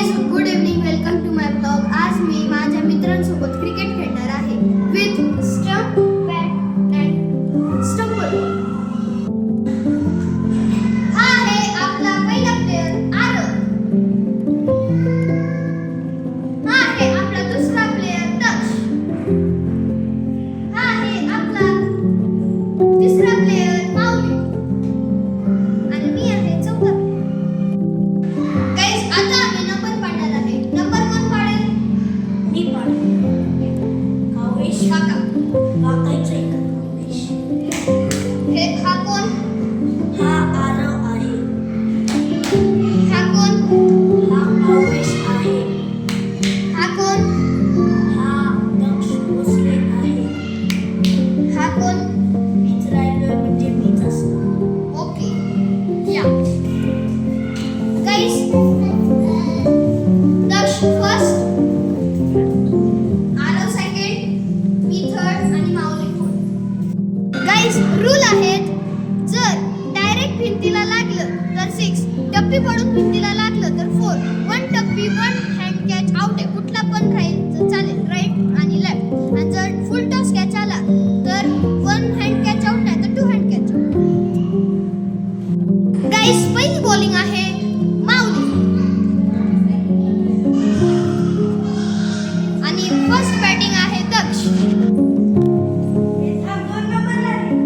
Good evening. Welcome to my blog. आज मी माझ्या मित्रांसोबत क्रिकेट खेळणार आहे with stump bat and stump ball. हा आहे आपला पहिला प्लेयर आरव. हा आहे आपला दुसरा प्लेयर दक्ष. हा आहे आपला तिसरा प्लेयर माऊली आणि मी आहे चौथा. गाइस आता आम्ही नंबर पाडणार आहे. नंबर कोण पाडेल? मी पाडेल. कावेश काका. काकाचा एक कावेश. हे हा कोण? हा आरव आहे. हा कोण? हा कावेश आहे. हा कोण? हा दक्ष भोसले आहे. हा कोण? मीच राहिलोय म्हणजे मीच असणार. ओके या गाइस. दक्ष फर्स्ट, आरव सेकंड, मी थर्ड आणि माऊली फोर्थ. गाइस रूल आहेत. जर डायरेक्ट भिंतीला लागलं तर 6, टप्पी पडून भिंतीला लागलं तर 4. 1 टप्पी 1 हँड कॅच आउट आहे. कुठला पण राहील तर चालेल, राईट आणि लेफ्ट. आणि जर फुल टॉस कॅच आला तर 1 हँड कॅच आउट नाही तर 2 हँड कॅच आउट. गाइस पहिली बॉलिंग आहे माऊली आणि फर्स्ट बॅटिंग आहे दक्ष. हा 2 नंबरला आहे.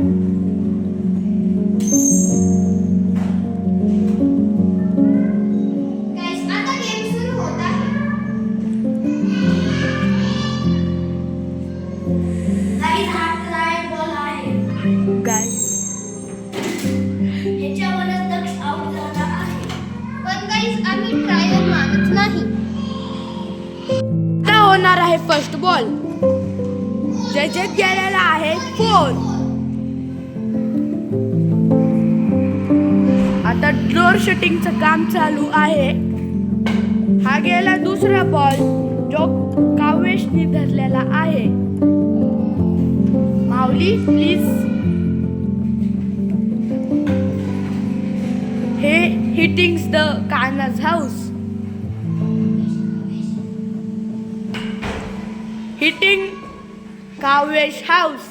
गाइस आता गेम सुरू होत आहे. गाईज हा ट्रायल बॉल आहे. ह्याच्यावरच दक्ष आउट झाला आहे. पण गाइस आम्ही ट्रायल मानत नाही. आता होणार आहे फर्स्ट बॉल. ज्याच्यात गेलेला आहे 4. आता डोर शूटिंगचं काम चालू आहे. हा गेला दुसरा बॉल जो कावेशने धरलेला आहे. माऊली प्लीज. हे hittings the Kanha's house. Hitting Kavesh house.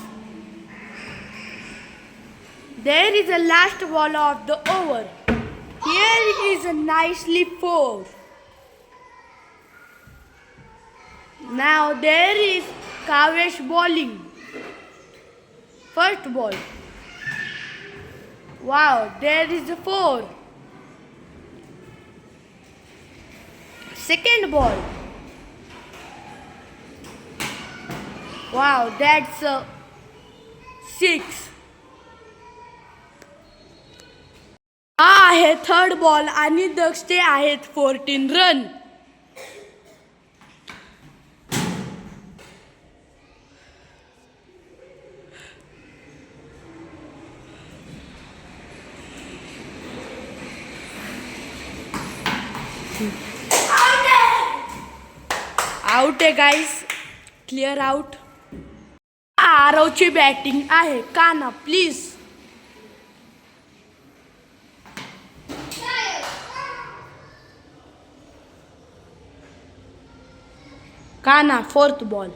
There is a last ball of the over. Here is a nicely 4. Now there is Kavesh bowling. First ball. Wow, there is a 4. Second ball. Wow, that's a 6. हा आहे third ball आणि दक्षते आहेत 14 run. Out आहे guys. Clear out. आरवची batting आहे. Kanha please. Kanha fourth ball.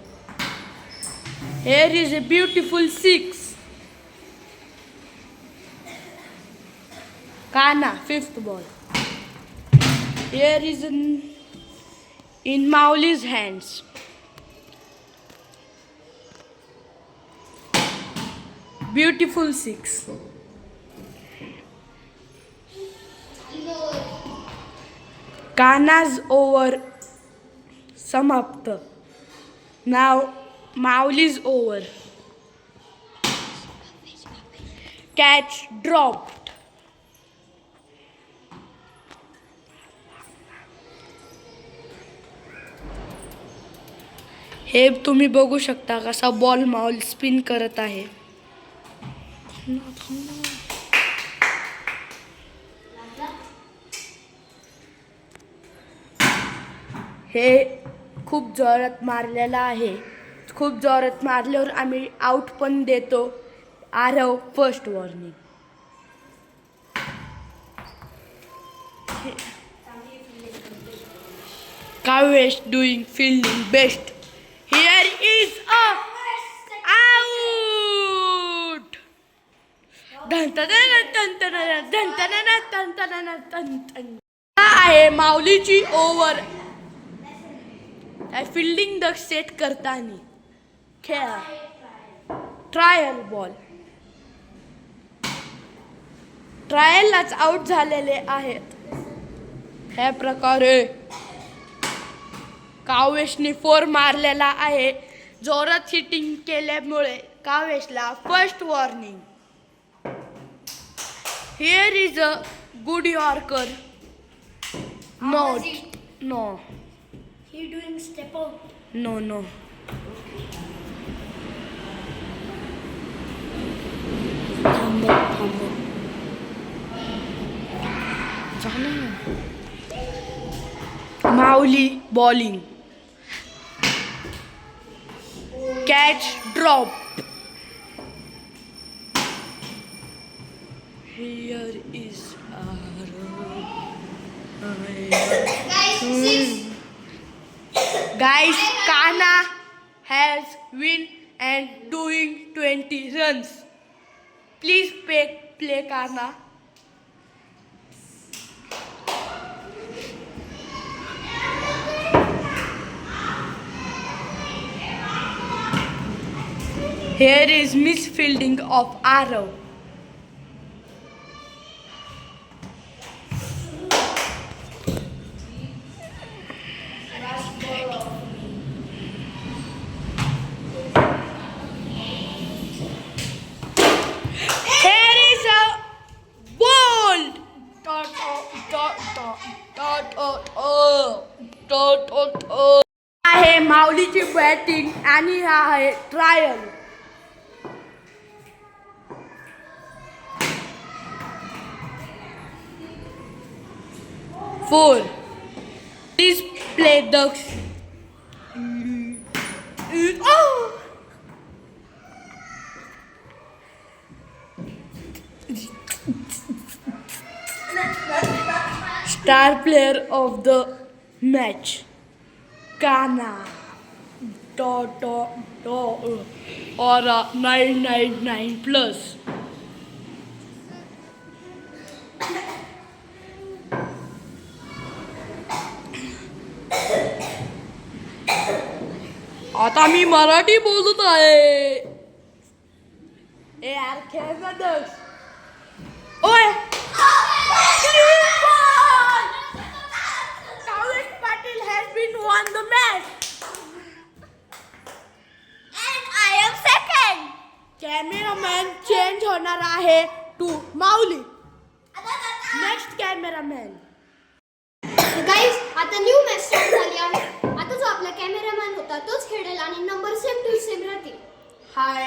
Here is a beautiful 6. Kaana fifth ball. Here is in Mauli's hands. Beautiful 6. Kaana's over समाप्त. Now Mauli's over. Catch dropped. हे तुम्ही बघू शकता कसा बॉल माऊल स्पिन करत आहे. हे खूप जोरात मारलेला आहे. खूप जोरात मारल्यावर आम्ही आउट पण देतो. Aarav first warning. Kavesh doing fielding best. Here is a out. Dun, dun, dun, dun, dun, dun, dun, dun, dun, dun, dun, dun, dun. हा आहे माऊलीची ओव्हर. फिल्डिंग द सेट करताना खेळा. Trial ball. ट्रायललाच आउट झालेले आहेत. ह्या प्रकारे कावेशने 4 मारलेला आहे. जोरात हिटिंग केल्यामुळे कावेशला first warning. Here is a good yorker. No He doing step out. No थांब Mauli bowling. Catch drop. Here is guys, Kana has win and doing 20 runs. Please play Kana. Here is misfielding of Arav. Here is a ball. आहे माऊलीची batting आणि हा आहे trial. Four. Please play Daksh. Oh! Star player of the match, Kana. Or 999 plus. आता मी मराठी बोलत आहे. ए यार खेळ ना दक्ष. ओय Kavesh Patil has been won the match. And I am second. Cameraman change होणार आहे to Mauli. Next cameraman. Guys आता न्यू मॅच स्टार्ट झाली आहे. आता जो आपला कॅमेरामॅन होता तोच खेळेल आणि नंबर सेम टू सेम राहतील. हाय.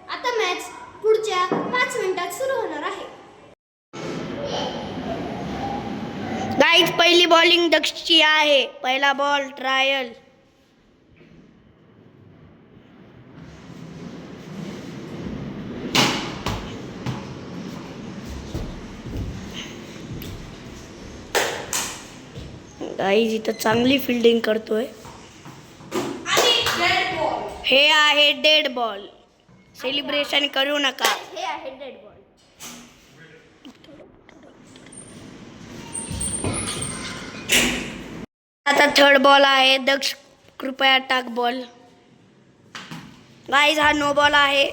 आता मॅच पुढच्या 5 मिनिटात सुरू होणार आहे. गाईज पहिली बॉलिंग दक्षची आहे. पहिला बॉल ट्रायल. गाईज इथं चांगली फिल्डिंग करतोय. हे आहे डेड बॉल. सेलिब्रेशन करू नका. हे आहे डेड बॉल. आता थर्ड बॉल आहे. दक्ष कृपया टाक बॉल. गाईज हा नो बॉल आहे.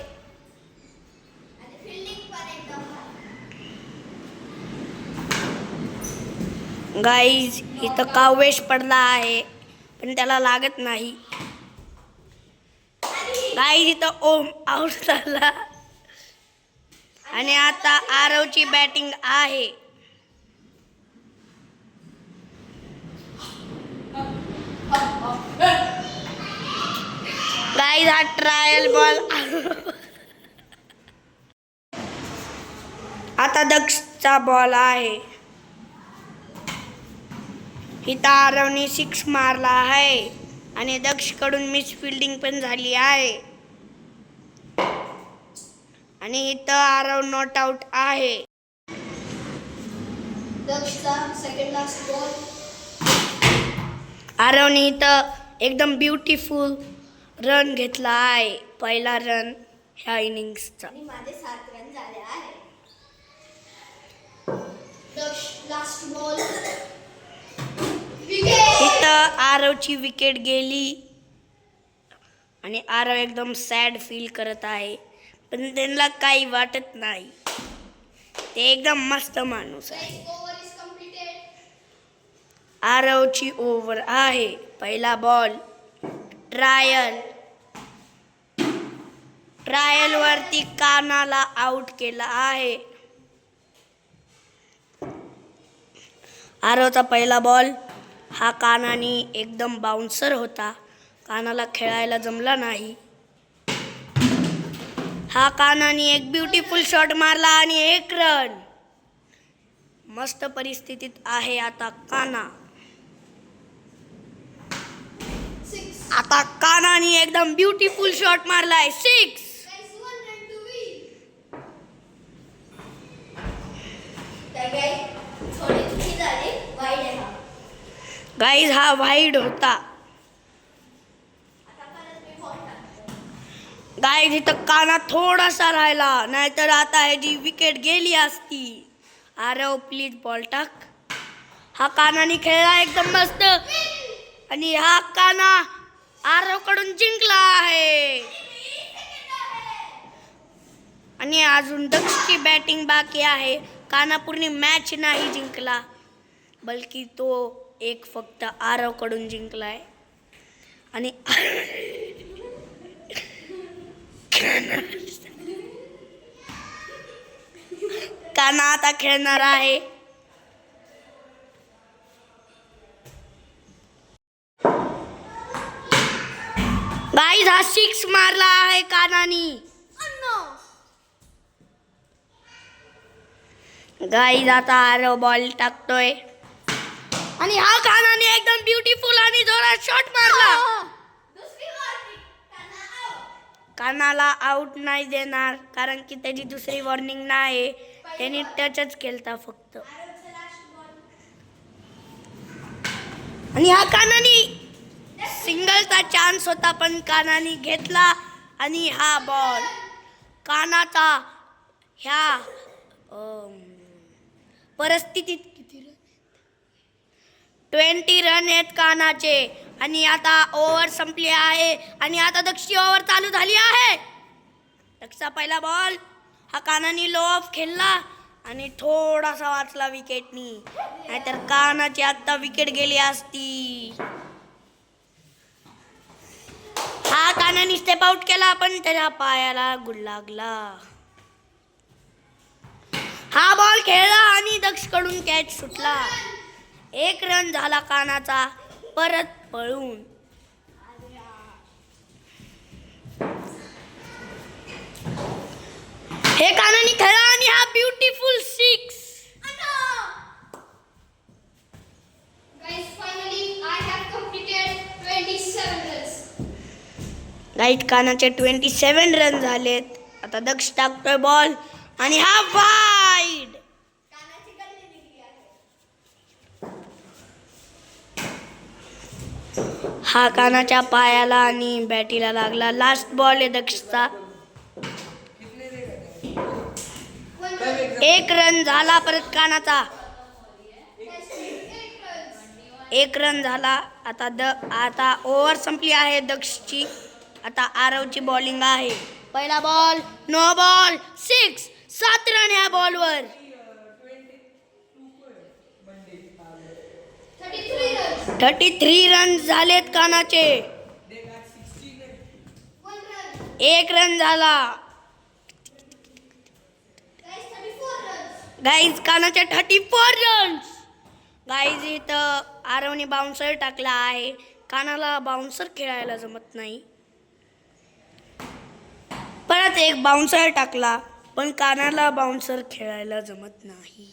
गाईज इथं कावेश पडला आहे पण त्याला लागत नाही. गाईज इथं ओम आउट झाला आणि आता आरवची बॅटिंग आहे. गाईज हा ट्रायल बॉल. आता दक्षचा बॉल आहे. इथं आरवने 6 मारला आहे आणि दक्षकडून मिस फिल्डिंग पण झाली आहे आणि इथं आरव नॉट आउट आहे. दक्षचा सेकंड लास्ट बॉल. आरवने इथं एकदम ब्युटिफुल रन घेतला आहे, पहिला रन ह्या इनिंग्सचा. आणि माझे 7 रन झाले आहे. दक्ष लास्ट बॉल. विकेट. इथं आरवची विकेट गेली आणि आरव एकदम सॅड फील करत आहे, पण त्यांना काही वाटत नाही. ते एकदम मस्त माणूस आहे. Guys, over is completed. आरवची ओव्हर आहे, पहिला बॉल. ट्रायल वरती कानाला आउट केला आहे. आरवचा पहिला बॉल. हा कानाने एकदम बाउन्सर होता, कानाला खेळायला जमला नाही. हा कानाने एक ब्युटिफुल शॉट मारला आणि 1 रन. मस्त परिस्थितीत आहे आता काना. 6. आता कानाने एकदम beautiful shot मारलाय, 6. Guys, 1 run to win. थोडे चुकी झाले. वाईड आहे हा. गाईज हा वाईड होता. आता परत मी बॉल टाकतो. गाईज इथं काना थोडासा राहिला, नाहीतर आता ह्याची विकेट गेली असती. आरव प्लीज बॉल टाक. हा कानाने खेळला एकदम मस्त आणि हा काना आरव कडून जिंकला आहे. आणि अजून दक्षची बॅटिंग बाकी आहे. काना पूर्ण मॅच नाही जिंकला, बल्कि तो एक फक्त आरव कडून जिंकलाय. आणि काना आता खेळणार आहे. गाईज हा 6 मारला आहे कानानी. गाईज आता आरव बॉल टाकतोय आणि हा कानाने एकदम ब्युटिफुल आणि जोरात शॉट मारला. दुसरी warning. काना out. कानाला आउट नाही देणार, कारण की त्याची दुसरी वॉर्निंग नाही, त्याने टचच केलता फक्त. आरवचा last ball. आणि हा कानाने सिंगलचा चान्स होता, पण कानाने घेतला आणि हा बॉल. कानाचा ह्या परिस्थितीत किती रन? 20 रन आहेत कानाचे. आणि आता ओव्हर संपली आहे आणि आता दक्षची ओव्हर चालू झाली आहे. दक्षचा पहिला बॉल. हा कानाने लो ऑफ खेळला आणि थोडासा वाचला विकेटनी, नाहीतर कानाची आता विकेट गेली असती. हा कानाने स्टेप आउट केला, पण त्याच्या पायाला गुड लागला. हा बॉल खेळला आणि दक्ष कडून कॅच सुटला. 1 रन झाला कानाचा परत पळून. हे कानाने खेळला आणि हा beautiful 6. Guys, finally I have completed 27 runs. Right कानाचे 27 रन झालेत. आता दक्ष टाकतोय बॉल आणि हा वाईड. कानाची गल्ली निघली आहे. हा कानाच्या पायाला आणि बॅटीला लागला. लास्ट बॉल आहे दक्षचा. 1 रन झाला परत कानाचा. 1 रन झाला. आता ओव्हर संपली आहे दक्षची. आता आरवची बॉलिंग आहे. पहिला बॉल, नो बॉल, 6. 7 रन ह्या बॉलवर. 33 runs. 33 रन झालेत कानाचे. 1 run. 1 रन झाला. Guys, 34 runs. गाईज कानाचे 34 रन्स. गाईज इथं आरवने बाउन्सर टाकला आहे. कानाला बाउन्सर खेळायला जमत नाही. परत एक बाउन्सर टाकला, पण कानाला बाउन्सर खेळायला जमत नाही.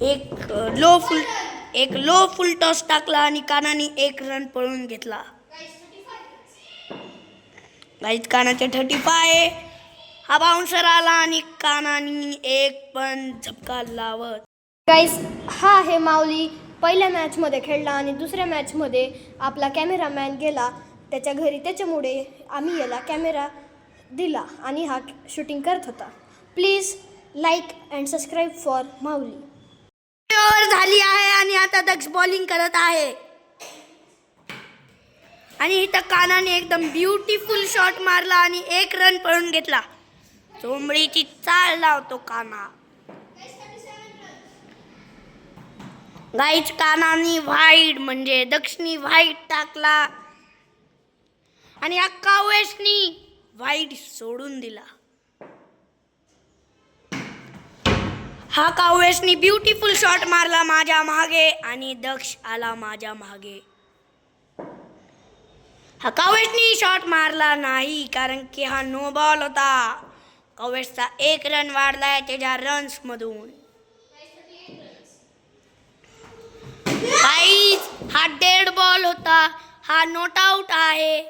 एक लो फुल टॉस टाकला आणि कानाने 1 रन पळून घेतला. Guys, 35 runs. गाईज कानाचे 35. हा बाउन्सर आला आणि कानाने एक पण झपका लावत गाईस, हा आहे माऊली. पहिल्या मॅचमध्ये खेळला आणि दुसऱ्या मॅचमध्ये आपला कॅमेरामॅन गेला त्याच्या घरी. त्याच्यामुळे आम्ही याला कॅमेरा दिला आणि हा शूटिंग करत होता. Please like and subscribe for Mauli. Over झाली आहे आणि आता दक्ष बॉलिंग करत आहे. आणि इथं कानाने एकदम ब्युटिफुल शॉट मारला आणि 1 रन पळून घेतला. चोंबडीची चाल लावतो काना. गाईच कानानी व्हाईट म्हणजे दक्षिणी व्हाईट टाकला आणि अक्का वेशनी व्हाईट सोडून दिला. हा कावेशनी ब्युटिफुल शॉट मारला माझ्या मागे आणि दक्ष आला माझ्या मागे. हा कावेशनी शॉट मारला नाही कारण की हा नो बॉल होता. कावेशचा 1 रन वाढलाय त्याच्या रन्स मधून. गाईज, हा डेड बॉल होता. हा नॉट आउट आहे.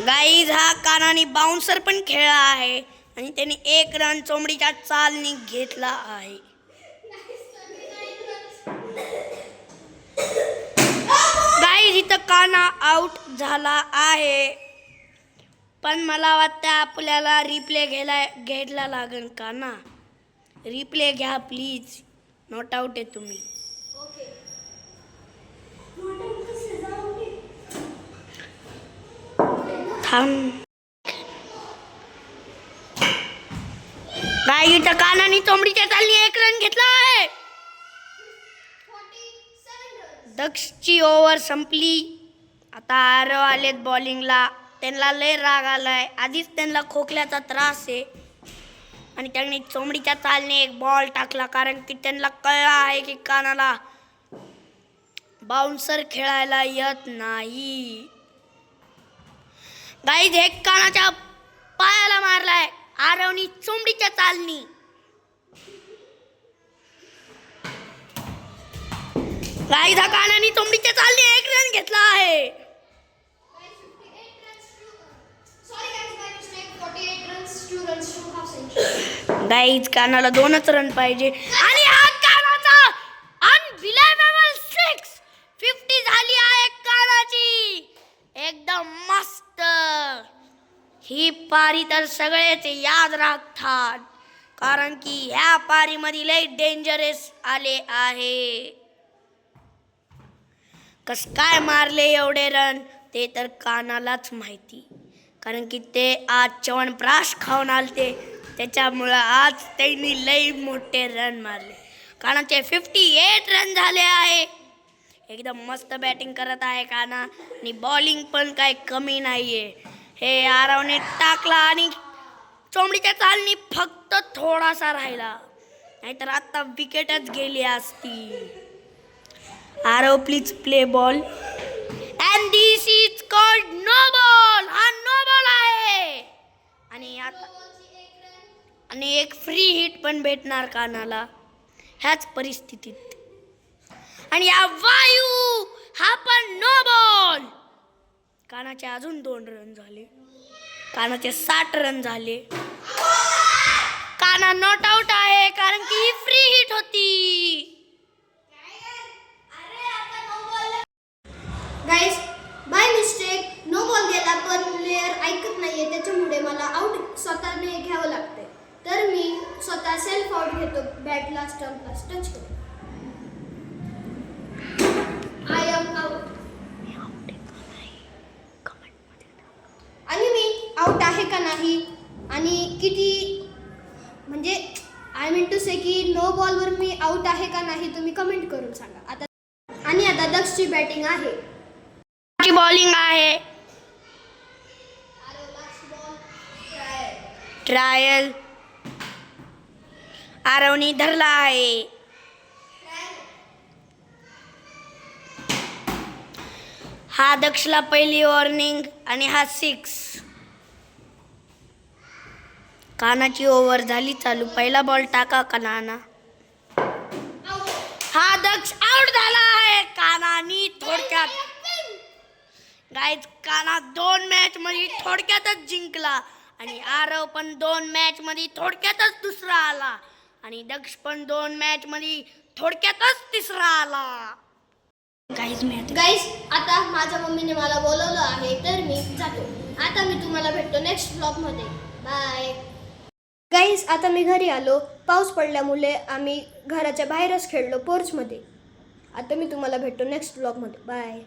गाईज, हा कानाने बाउन्सर पण खेळला आहे आणि त्याने 1 रन चोंबडीच्या चालनी घेतला आहे. गाईज, इथं काना आउट झाला आहे. पण मला वाटतं आपल्याला रिप्ले घ्यायला लागेल. काना रिप्ले घ्या प्लीज. नॉट आउट आहे तुम्ही. गाई, इथं कानाने चोंबडीच्या चालनी 1 रन घेतला आहे. दक्षची ओव्हर संपली. आता आरव आलेत बॉलिंगला. त्यांना लय राग आलाय. आधीच त्यांना खोकल्याचा त्रास आहे आणि त्यांनी चोंबडीच्या चालने 1 बॉल टाकला कारण की त्यांना कळलं आहे की कानाला बाउन्सर खेळायला येत नाही. गाईज, हे कानाच्या पायाला मारलाय आरवनी चोंबडीच्या चालनी. गाईज, हा कानाने चोंबडीच्या चालनी 1 रन घेतला आहे. गाईज, कानाला 2च रन पाहिजे आणि हा कानाचा अनबिलिव्हेबल 50 झाली आहे कानाची. एकदम मस्त. ही पारी तर सगळेच याद राखतात कारण की ह्या पारीमध्ये लय डेंजरस आले आहे. कस काय मारले एवढे रन ते तर कानालाच माहिती कारण की ते आज च्यवनप्राश खाऊन आलते. त्याच्यामुळं आज त्यांनी लय मोठे रन मारले. कानाचे 58 रन झाले आहे. एकदम मस्त बॅटिंग करत आहे काना आणि बॉलिंग पण काही कमी नाहीये. हे आरवने टाकला आणि चोंबडीच्या चालनी फक्त थोडासा राहिला नाहीतर आता विकेटच गेली असती. Aarav, please play ball. And this is called no ball. हा नो बॉल आहे आणि आता आणि 1 फ्री हिट पण भेटणार कानाला ह्याच परिस्थितीत. आणि या वायू हा पण नो बॉल. कानाचे अजून 2 रन झाले. कानाचे 60 रन झाले. काना नॉट आउट आहे कारण की ही फ्री हिट होती. गाईस, बाय मिस्टेक नो बॉल गेला पण प्लेयर ऐकत नाहीये त्याच्यामुळे मला आउट स्वतःने घ्यावं लागते. तर मी स्वतः सेल्फ आउट घेतो. बॅटला स्टंपला टच करून. I am out. आणि मी आउट आहे का नाही आणि किती म्हणजे आय मीन टू से की नो बॉलवर मी आउट आहे का नाही तुम्ही कमेंट करून सांगा. आता दक्षची बॅटिंग आहे. बॉलिंग आहे. ट्रायल आरवनी धरला आहे. हा दक्षला पहिली वॉर्निंग आणि हा 6. कानाची ओव्हर झाली चालू. पहिला बॉल टाका काना. हा दक्ष आउट झाला आहे. कानानी थोडक्यात गाईज काना 2 मॅच मध्ये थोडक्यातच जिंकला आणि आरव पण 2 मॅच मध्ये थोडक्यातच दुसरा आला आणि दक्ष पण 2 मॅच मध्ये थोडक्यातच तिसरा आला. गाईस आता माझ्या मम्मीने मला बोलवलं आहे तर मी जातो. आता मी तुम्हाला भेटतो नेक्स्ट ब्लॉगमध्ये. बाय. गाईस आता मी घरी आलो. पाऊस पडल्यामुळे आम्ही घराच्या बाहेरच खेळलो पोर्चमध्ये. आता मी तुम्हाला भेटतो नेक्स्ट ब्लॉगमध्ये. बाय.